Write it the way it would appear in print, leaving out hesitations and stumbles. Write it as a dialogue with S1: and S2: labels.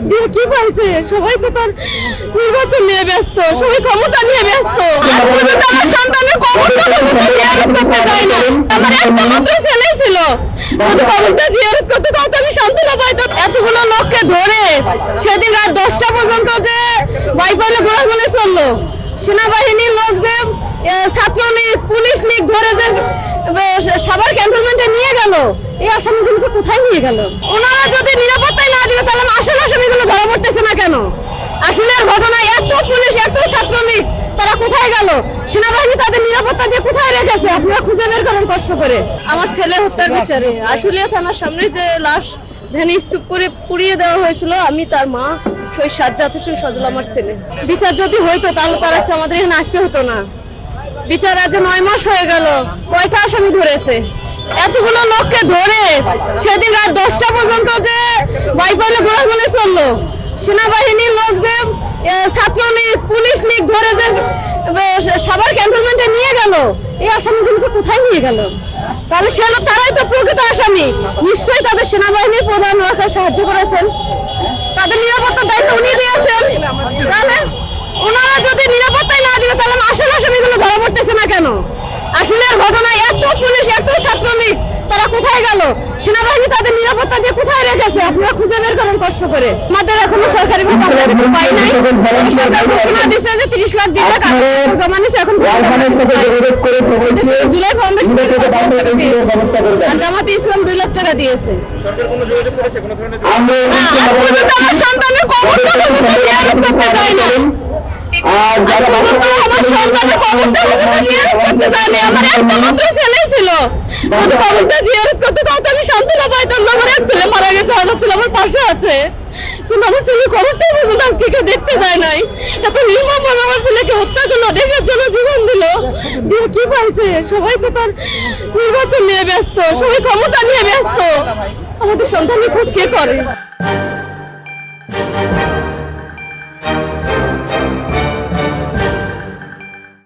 S1: দিয়ে কি পাইছে? সবাই তো তার নির্বাচন নিয়ে ব্যস্ত, সবাই ক্ষমতা নিয়ে ব্যস্ত। আজ পর্যন্ত আমার সন্তানের কবরটা জিয়ারত করতে চাই না। আমার একটা মাত্র ছেলে ছিল, কবরটা জিয়ারত করতে তাও তো আমি শান্তি না পাইতাম। এতগুলো লোককে ধরে সেদিন রাত 10টা পর্যন্ত যে বাইপালে ঘোরাঘুরি চললো, সেনাবাহিনীর লোক যে ছাত্রলীগ পুলিশ লীগ ধরে যে সবার ক্যান্টনমেন্টে নিয়ে গেল, এই আসামিগুলোকে কোথায় নিয়ে গেল? ওনারা যদি নিরাপত্তায় না দিবে তাহলে আসল আসামিগুলো ধরা পড়তেছে না কেন? আসলের ঘটনায় এত পুলিশ এত ছাত্রলীগ তারা কোথায় গেল? সেনাবাহিনী তাদের নিরাপত্তা দিয়ে কোথায় রেখেছে? আপনারা খুঁজে বের করেন কষ্ট করে। আমার ছেলে হত্যার বিচারে আশুলিয়া থানার সামনে যে লাশ ভ্যানে স্তূপ করে পুড়িয়ে দেওয়া হয়েছিল, আমি তার মা শহীদ সাজ্জাদ হোসেন সজল আমার ছেলে। বিচার যদি হইতো তাহলে তার আজকে আমাদের এখানে আসতে হতো না। বিচার আজ 9 মাস হয়ে গেল, কয়টা আসামি ধরেছে? এতগুলো লোককে ধরে সেদিন রাত 10টা পর্যন্ত যে বাইপালে ঘোরাঘুরি চললো, সেনাবাহিনীর লোক যে ছাত্রলীগ পুলিশ লীগ ধরে যে সবার ক্যান্টনমেন্টে নিয়ে গেল, এই আসামিগুলোকে কোথায় নিয়ে গেল? তাহলে সে লোক তারাই তো প্রকৃত আসামি। নিশ্চয়ই তাদের সেনাবাহিনীর প্রধান ওনাকে সাহায্য করেছেন, তাদের নিরাপত্তার দায়িত্ব উনি দিয়েছেন। তাহলে ওনারা যদি নিরাপত্তায় না দিবে তাহলে আসল আসামিগুলো ধরা পড়তেছে না কেন? আসলের ঘটনায় এত পুলিশ এত ছাত্রলীগ তারা কোথায় গেল? সেনাবাহিনী তাদের নিরাপত্তা দিয়ে কোথায় রেখেছে? আপনারা খুঁজে বের করেন কষ্ট করে। আমাদের এখনো সরকারিভাবে আমরা কিছু পাই নাই। সরকার ঘোষণা দিচ্ছে যে 30 লাখ দিলে জমা নিচ্ছে, এখন জুলাই ফাউন্ডেশন আর জামাতে ইসলাম 2 লাখ টাকা দিয়েছে। আজ পর্যন্ত আমার সন্তানের কবরটা জিয়ারত করতে চাই না। আমার সন্তানের কবরটা জিয়ারত করতে চাইনি। আমার একটা মাত্র ছেলে ছিল, কবরটা জিয়ারত করতে তাও তো আমি শান্তি না পাইতাম না। আমার এক ছেলে মারা গেছে, আমার ছেলে আমার পাশে আছে, কিন্তু আমার ছেলে কবরটাই পর্যন্ত আজকে কেউ দেখতে যায় নাই। এত নির্মমভাবে আমার ছেলেকে হত্যা করলো, দেশের জন্য জীবন দিল, দিয়ে কি পাইছে? সবাই তো তার নির্বাচন নিয়ে ব্যস্ত, সবাই ক্ষমতা নিয়ে ব্যস্ত। আমাদের সন্তানের খোঁজ কে করে?